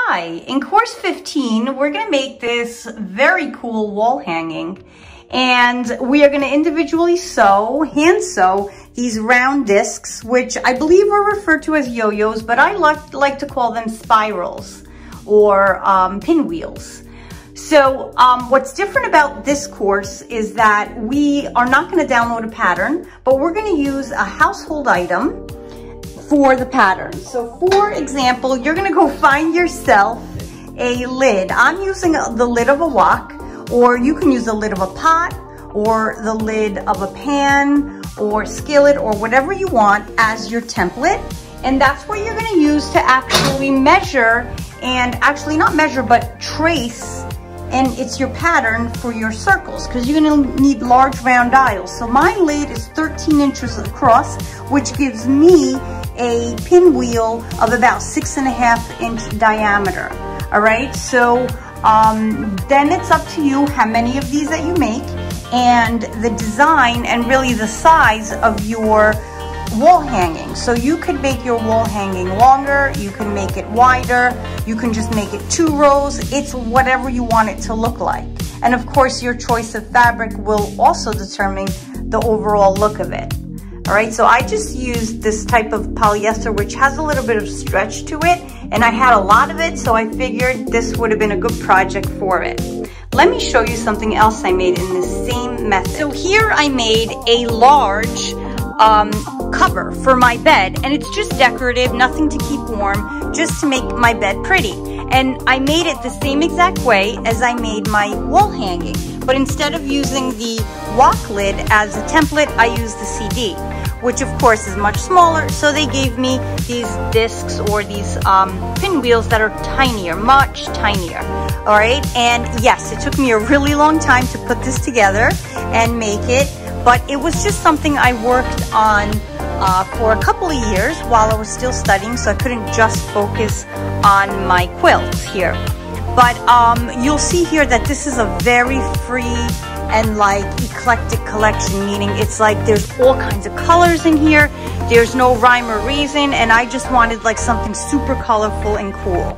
Hi, in course 15, we're going to make this very cool wall hanging, and we are going to individually hand sew these round discs, which I believe are referred to as yo-yos, but I like to call them spirals or pinwheels. So what's different about this course is that we are not going to download a pattern, but we're going to use a household item for the pattern. So for example, you're gonna go find yourself a lid. I'm using the lid of a wok, or you can use the lid of a pot, or the lid of a pan, or skillet, or whatever you want as your template. And that's what you're gonna use to actually measure, and actually not measure, but trace, and it's your pattern for your circles, because you're gonna need large round dials. So my lid is 13 inches across, which gives me a pinwheel of about 6.5 inch diameter. All right, so then it's up to you how many of these that you make, and the design and really the size of your wall hanging. So you could make your wall hanging longer, you can make it wider, you can just make it 2 rows. It's whatever you want it to look like. And of course, your choice of fabric will also determine the overall look of it. All right, so I just used this type of polyester, which has a little bit of stretch to it, and I had a lot of it, so I figured this would have been a good project for it. Let me show you something else I made in the same method. So here I made a large cover for my bed, and it's just decorative, nothing to keep warm, just to make my bed pretty. And I made it the same exact way as I made my wall hanging, but instead of using the wok lid as a template, I used the CD, which of course is much smaller. So they gave me these discs, or these pinwheels that are tinier, much tinier. All right, and yes, it took me a really long time to put this together and make it, but it was just something I worked on for a couple of years while I was still studying, so I couldn't just focus on my quilts here. But you'll see here that this is a very free and like eclectic collection, meaning it's like there's all kinds of colors in here, there's no rhyme or reason, and I just wanted like something super colorful and cool.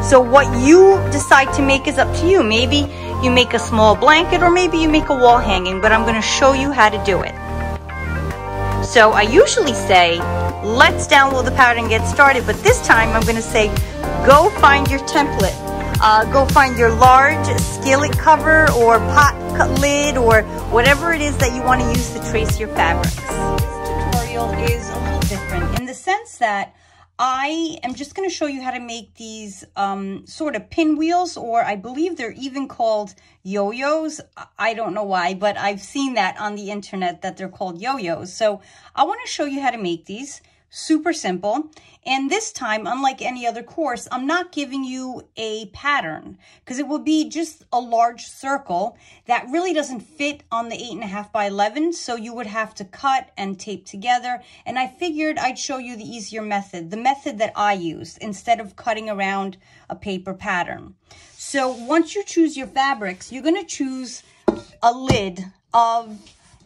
So what you decide to make is up to you. Maybe you make a small blanket, or maybe you make a wall hanging, but I'm going to show you how to do it. So I usually say, let's download the pattern and get started, but this time I'm going to say, go find your template. Go find your large skillet cover or pot lid, or whatever it is that you want to use to trace your fabrics. This tutorial is a little different in the sense that I am just going to show you how to make these sort of pinwheels, or I believe they're even called yo-yos. I don't know why, but I've seen that on the internet that they're called yo-yos. So I want to show you how to make these. Super simple. And this time, unlike any other course, I'm not giving you a pattern, because it will be just a large circle that really doesn't fit on the 8.5 by 11. So you would have to cut and tape together. And I figured I'd show you the easier method, the method that I used instead of cutting around a paper pattern. So once you choose your fabrics, you're going to choose a lid of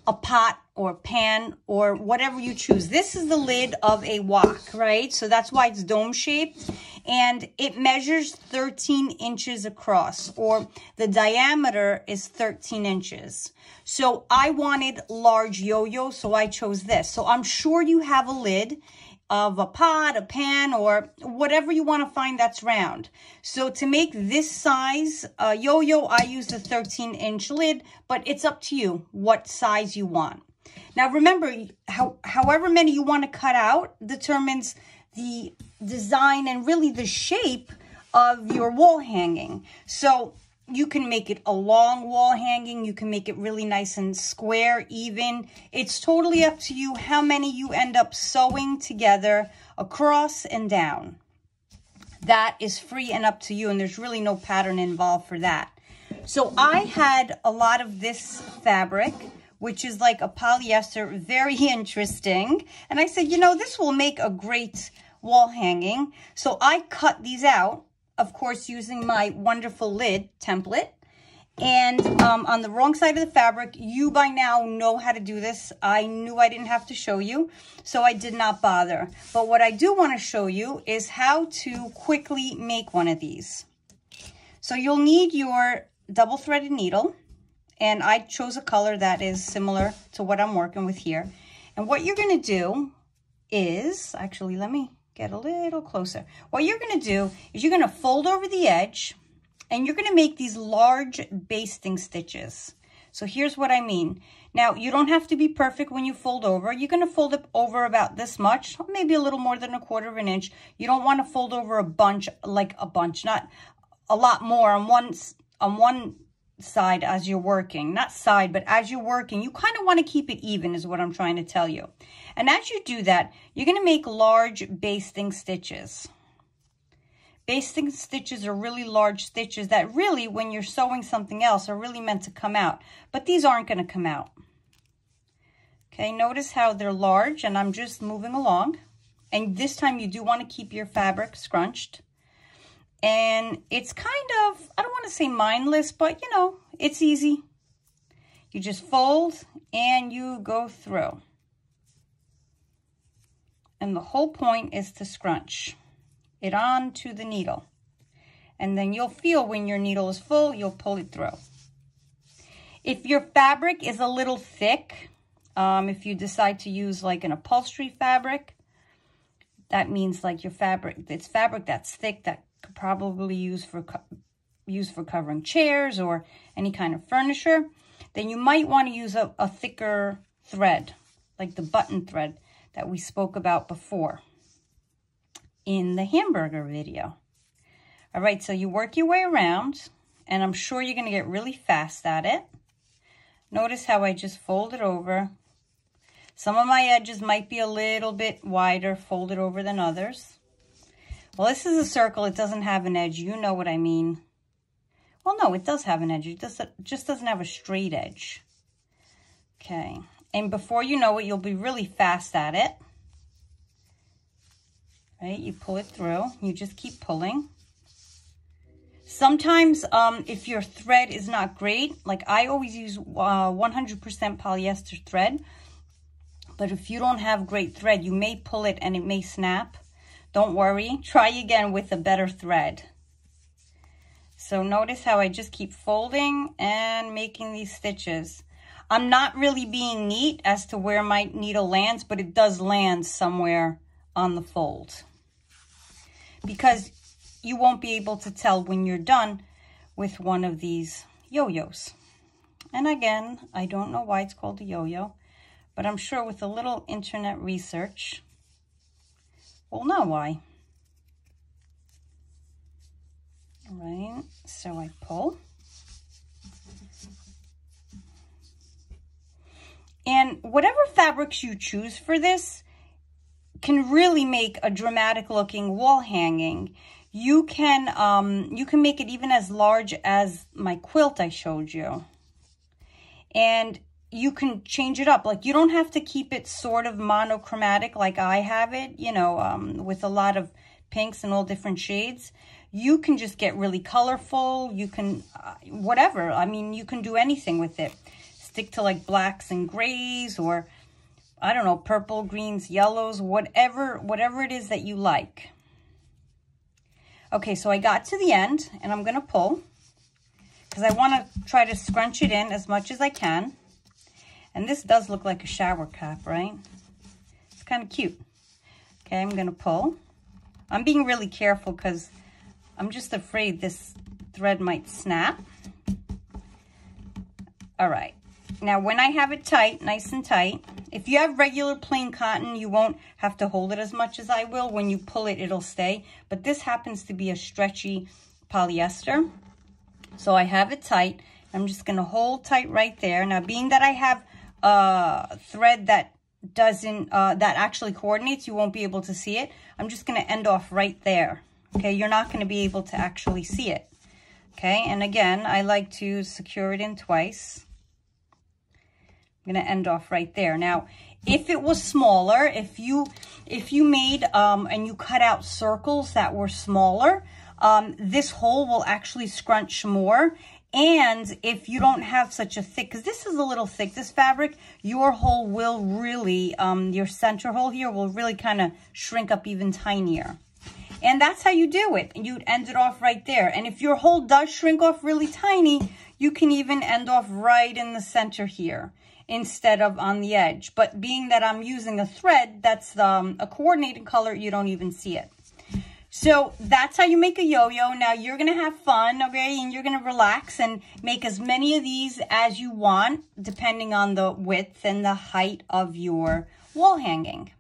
a pot or pan or whatever you choose. This is the lid of a wok, right? So that's why it's dome shaped, and it measures 13 inches across, or the diameter is 13 inches. So I wanted large yo-yo, so I chose this. So I'm sure you have a lid of a pot, a pan, or whatever you want to find that's round. So to make this size yo-yo, I used a 13-inch lid, but it's up to you what size you want. Now remember, however many you want to cut out determines the design and really the shape of your wall hanging. So you can make it a long wall hanging, you can make it really nice and square, even. It's totally up to you how many you end up sewing together across and down. That is free and up to you, and there's really no pattern involved for that. So I had a lot of this fabric, which is like a polyester, very interesting. And I said, you know, this will make a great wall hanging. So I cut these out, of course, using my wonderful lid template. And on the wrong side of the fabric, you by now know how to do this. I knew I didn't have to show you, so I did not bother. But what I do want to show you is how to quickly make one of these. So you'll need your double threaded needle, and I chose a color that is similar to what I'm working with here. And what you're going to do is, actually, let me get a little closer. What you're going to do is you're going to fold over the edge, and you're going to make these large basting stitches. So here's what I mean. Now, you don't have to be perfect when you fold over. You're going to fold it over about this much, maybe a little more than 1/4 of an inch. You don't want to fold over a bunch, like a bunch, not a lot more on one side as you're working. Not side, but as you're working, you kind of want to keep it even is what I'm trying to tell you. And as you do that, you're going to make large basting stitches. Basting stitches are really large stitches that really, when you're sewing something else, are really meant to come out. But these aren't going to come out. Okay, notice how they're large, and I'm just moving along. And this time you do want to keep your fabric scrunched. And it's kind of, I don't want to say mindless, but you know, it's easy. You just fold and you go through. And the whole point is to scrunch it onto the needle. And then you'll feel when your needle is full, you'll pull it through. If your fabric is a little thick, if you decide to use like an upholstery fabric, that means like your fabric, it's fabric that's thick that could probably use for covering chairs or any kind of furniture, then you might want to use a thicker thread, like the button thread that we spoke about before in the hamburger video. All right, so you work your way around, and I'm sure you're going to get really fast at it. Notice how I just fold it over. Some of my edges might be a little bit wider folded over than others. Well, this is a circle. It doesn't have an edge. You know what I mean. Well, no, it does have an edge. It just doesn't have a straight edge. Okay. And before you know it, you'll be really fast at it. Right? You pull it through. You just keep pulling. Sometimes, if your thread is not great, like I always use 100% polyester thread. But if you don't have great thread, you may pull it and it may snap. Don't worry. Try again with a better thread. So notice how I just keep folding and making these stitches. I'm not really being neat as to where my needle lands, but it does land somewhere on the fold. Because you won't be able to tell when you're done with one of these yo-yos. And again, I don't know why it's called a yo-yo, but I'm sure with a little internet research, we'll know why. All right, so I pull. And whatever fabrics you choose for this can really make a dramatic looking wall hanging. You can make it even as large as my quilt I showed you. And you can change it up. Like, you don't have to keep it sort of monochromatic like I have it, you know, with a lot of pinks and all different shades. You can just get really colorful. You can, whatever. I mean, you can do anything with it. Stick to like blacks and grays, or I don't know, purple, greens, yellows, whatever it is that you like. Okay, so I got to the end and I'm going to pull because I want to try to scrunch it in as much as I can. And this does look like a shower cap, right? It's kind of cute. Okay, I'm going to pull. I'm being really careful because I'm just afraid this thread might snap. All right. Now, when I have it tight, nice and tight, if you have regular plain cotton, you won't have to hold it as much as I will. When you pull it, it'll stay. But this happens to be a stretchy polyester. So I have it tight. I'm just going to hold tight right there. Now, being that I have a thread that doesn't, that actually coordinates, you won't be able to see it. I'm just going to end off right there. Okay, you're not going to be able to actually see it. Okay, and again, I like to secure it in twice. I'm going to end off right there. Now, if it was smaller, if you made and you cut out circles that were smaller, this hole will actually scrunch more, And if you don't have such a thick, because this is a little thick, this fabric, your hole will really, your center hole here will really kind of shrink up even tinier. And that's how you do it. And you'd end it off right there. And if your hole does shrink off really tiny, you can even end off right in the center here instead of on the edge. But being that I'm using a thread that's a coordinated color, you don't even see it. So that's how you make a yo-yo. Now you're going to have fun, okay? And you're going to relax and make as many of these as you want, depending on the width and the height of your wall hanging.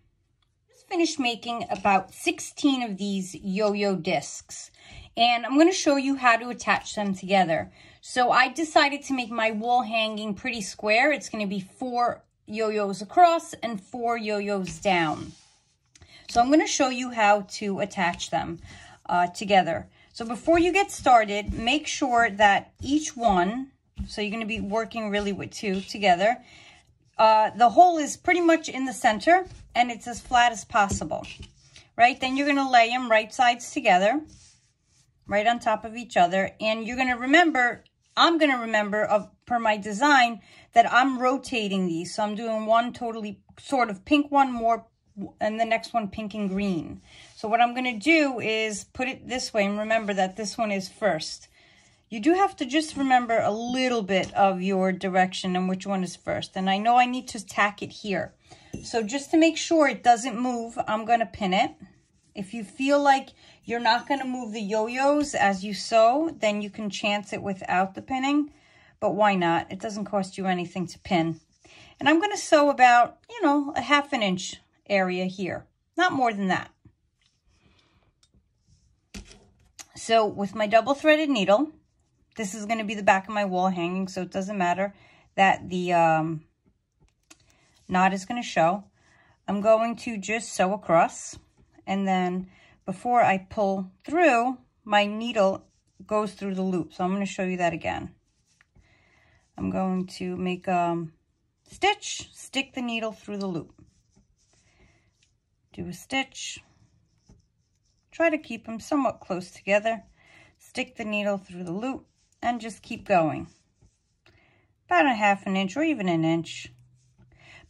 Just finished making about 16 of these yo-yo discs. And I'm going to show you how to attach them together. So I decided to make my wall hanging pretty square. It's going to be 4 yo-yos across and 4 yo-yos down. So I'm going to show you how to attach them together. So before you get started, make sure that each one, so you're going to be working really with 2 together, the hole is pretty much in the center and it's as flat as possible, right? Then you're going to lay them right sides together, right on top of each other. And you're going to remember, I'm going to remember per my design that I'm rotating these. So I'm doing one totally sort of pink one more, and the next one pink and green. So what I'm going to do is put it this way and remember that this one is first. You do have to just remember a little bit of your direction and which one is first. And I know I need to tack it here. So just to make sure it doesn't move, I'm going to pin it. If you feel like you're not going to move the yo-yos as you sew, then you can chance it without the pinning. But why not? It doesn't cost you anything to pin. And I'm going to sew about, you know, a ½ inch area here, not more than that. So with my double threaded needle, this is going to be the back of my wall hanging, so it doesn't matter that the knot is going to show. I'm going to just sew across, and then before I pull through, my needle goes through the loop. So I'm going to show you that again. I'm going to make a stitch, stick the needle through the loop. Do a stitch, try to keep them somewhat close together, stick the needle through the loop, and just keep going. About a ½ inch or even an inch.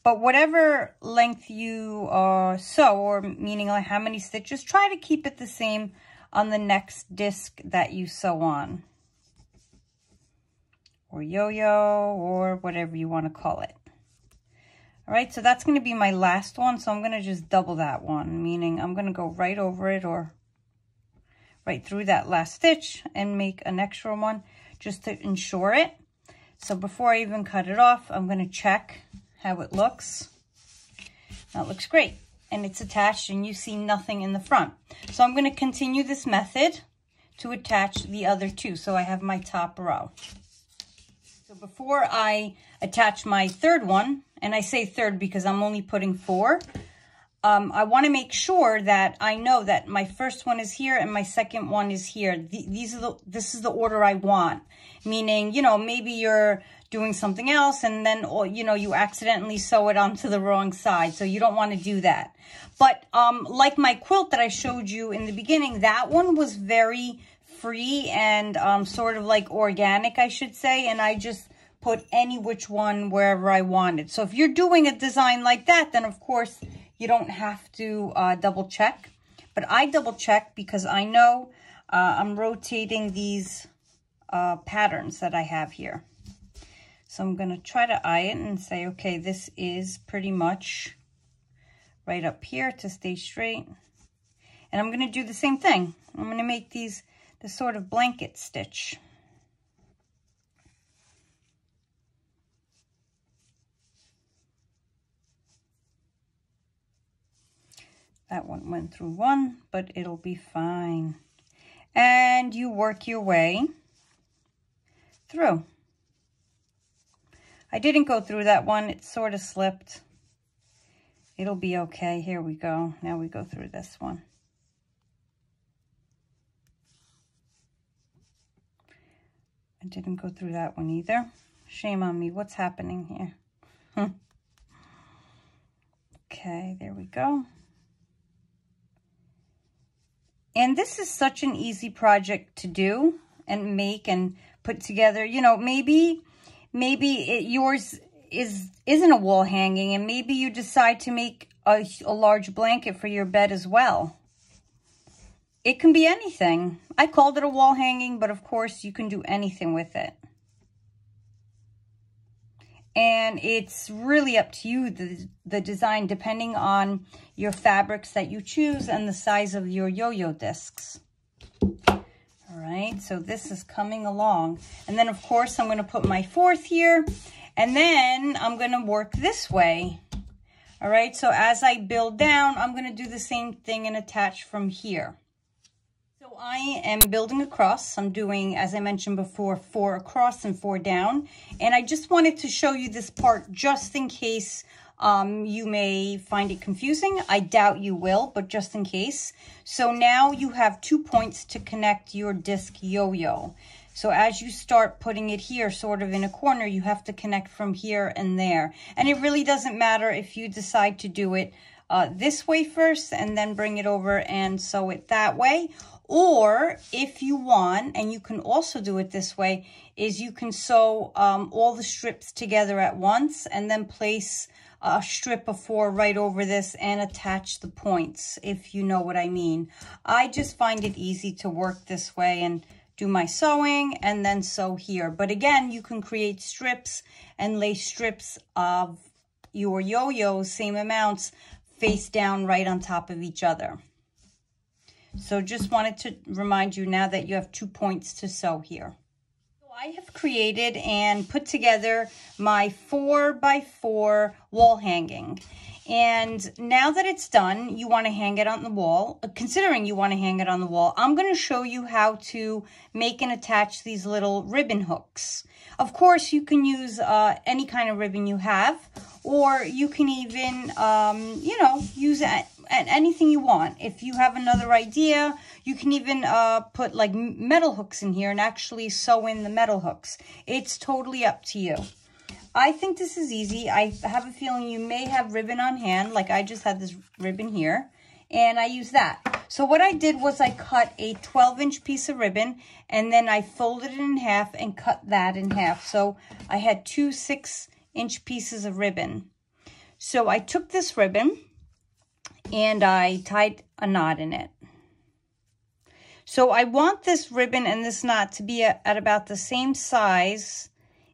But whatever length you sew, or meaning like how many stitches, try to keep it the same on the next disc that you sew on. Or yo-yo, or whatever you want to call it. All right, so that's going to be my last one. So I'm going to just double that one, meaning I'm going to go right over it or right through that last stitch and make an extra one just to ensure it. So before I even cut it off, I'm going to check how it looks. That looks great. And it's attached and you see nothing in the front. So I'm going to continue this method to attach the other 2. So I have my top row. So before I attach my third one, and I say third because I'm only putting 4, I want to make sure that I know that my first one is here and my second one is here. This is the order I want. Meaning, you know, maybe you're doing something else and then, you know, you accidentally sew it onto the wrong side. So you don't want to do that. But like my quilt that I showed you in the beginning, that one was very free and sort of like organic, I should say. And I just put any which one wherever I wanted. So if you're doing a design like that, then of course you don't have to double check. But I double check because I know I'm rotating these patterns that I have here. So I'm going to try to eye it and say, okay, this is pretty much right up here to stay straight. And I'm going to do the same thing. I'm going to make this sort of blanket stitch. That one went through one, but it'll be fine. And you work your way through. I didn't go through that one. It sort of slipped. It'll be okay. Here we go. Now we go through this one. I didn't go through that one either. Shame on me. What's happening here? Okay, there we go. And this is such an easy project to do and make and put together, you know, maybe yours isn't a wall hanging, and maybe you decide to make a large blanket for your bed as well. It can be anything. I called it a wall hanging, but of course you can do anything with it. And it's really up to you, the design, depending on your fabrics that you choose and the size of your yo-yo discs. All right, so this is coming along. And then, of course, I'm going to put my fourth here. And then I'm going to work this way. All right, so as I build down, I'm going to do the same thing and attach from here. So I am building across. I'm doing, as I mentioned before, 4 across and 4 down. And I just wanted to show you this part just in case you may find it confusing. I doubt you will, but just in case. So now you have 2 points to connect your disc yo-yo. So as you start putting it here, sort of in a corner, you have to connect from here and there. And it really doesn't matter if you decide to do it this way first and then bring it over and sew it that way. Or if you want, and you can also do it this way, is you can sew all the strips together at once and then place a strip of 4 right over this and attach the points, if you know what I mean. I just find it easy to work this way and do my sewing and then sew here. But again, you can create strips and lay strips of your yo-yos, same amounts, face down right on top of each other. So just wanted to remind you now that you have 2 points to sew here. So I have created and put together my 4x4 wall hanging. And now that it's done, you want to hang it on the wall. Considering you want to hang it on the wall, I'm going to show you how to make and attach these little ribbon hooks. Of course, you can use any kind of ribbon you have, or you can even, you know, use anything you want. If you have another idea, you can even put like metal hooks in here and actually sew in the metal hooks. It's totally up to you. I think this is easy. I have a feeling you may have ribbon on hand, like I just had this ribbon here, and I use that. So what I did was I cut a 12-inch piece of ribbon, and then I folded it in half and cut that in half. So I had 2 6-inch pieces of ribbon. So I took this ribbon and I tied a knot in it. So I want this ribbon and this knot to be at about the same size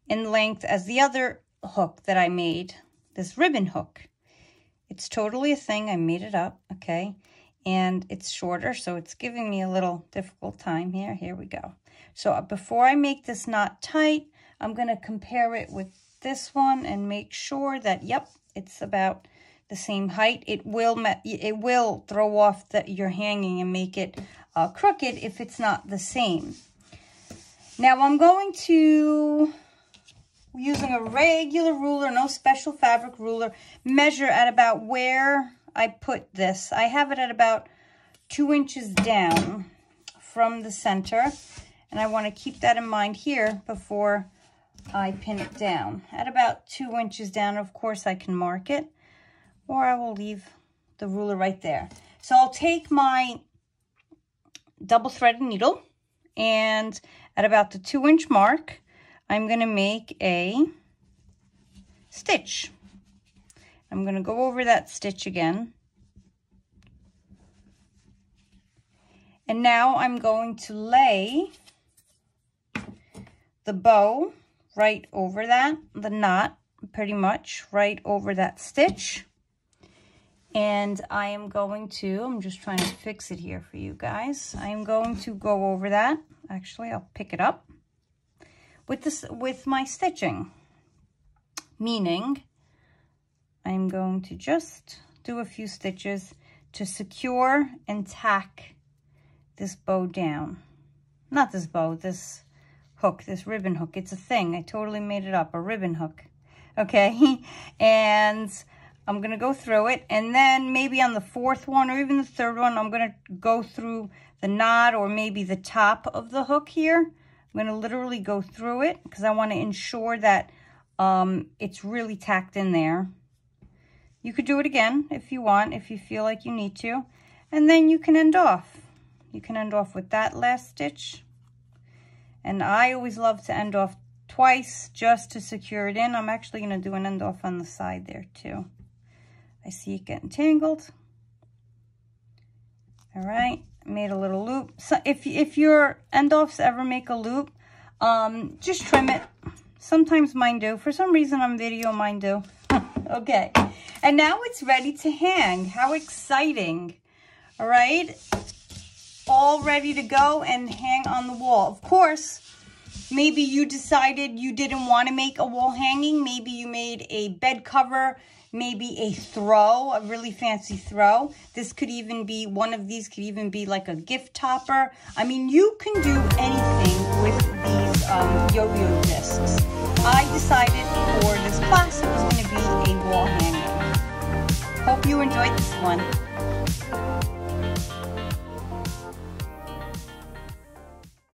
in length as the other hook that I made, this ribbon hook. It's totally a thing. I made it up, okay? And it's shorter, so it's giving me a little difficult time here. Here we go. So before I make this knot tight, I'm going to compare it with this one and make sure that, yep, it's about the same height. It will throw off your hanging and make it crooked if it's not the same. Now I'm going to, using a regular ruler, no special fabric ruler, measure at about where I put this. I have it at about 2 inches down from the center, and I want to keep that in mind here before I pin it down. At about 2 inches down, of course, I can mark it, or I will leave the ruler right there. So I'll take my double-threaded needle, and at about the 2-inch mark, I'm going to make a stitch. I'm going to go over that stitch again. And now I'm going to lay the bow right over that, the knot pretty much right over that stitch. And I am going to, I'm just trying to fix it here for you guys. I am going to go over that. Actually, I'll pick it up with my stitching, meaning I'm going to just do a few stitches to secure and tack this bow down. Not this bow, this hook, this ribbon hook. It's a thing. I totally made it up, a ribbon hook. Okay, and I'm going to go through it, and then maybe on the 4th one or even the 3rd one, I'm going to go through the knot or maybe the top of the hook here. I'm going to literally go through it because I want to ensure that it's really tacked in there. You could do it again if you want, if you feel like you need to. And then you can end off. You can end off with that last stitch. And I always love to end off twice just to secure it in. I'm actually going to do an end off on the side there too. I see it getting tangled. All right, made a little loop. So if your end offs ever make a loop, just trim it. Sometimes mine do. For some reason on video, mine do. Okay, and now it's ready to hang. How exciting. All right, all ready to go and hang on the wall. Of course, maybe you decided you didn't want to make a wall hanging. Maybe you made a bed cover, maybe a throw, a really fancy throw. This could even be, one of these could even be like a gift topper. I mean, you can do anything with these yo-yo discs. I decided for this class it was going to be a wall hanging. Hope you enjoyed this one.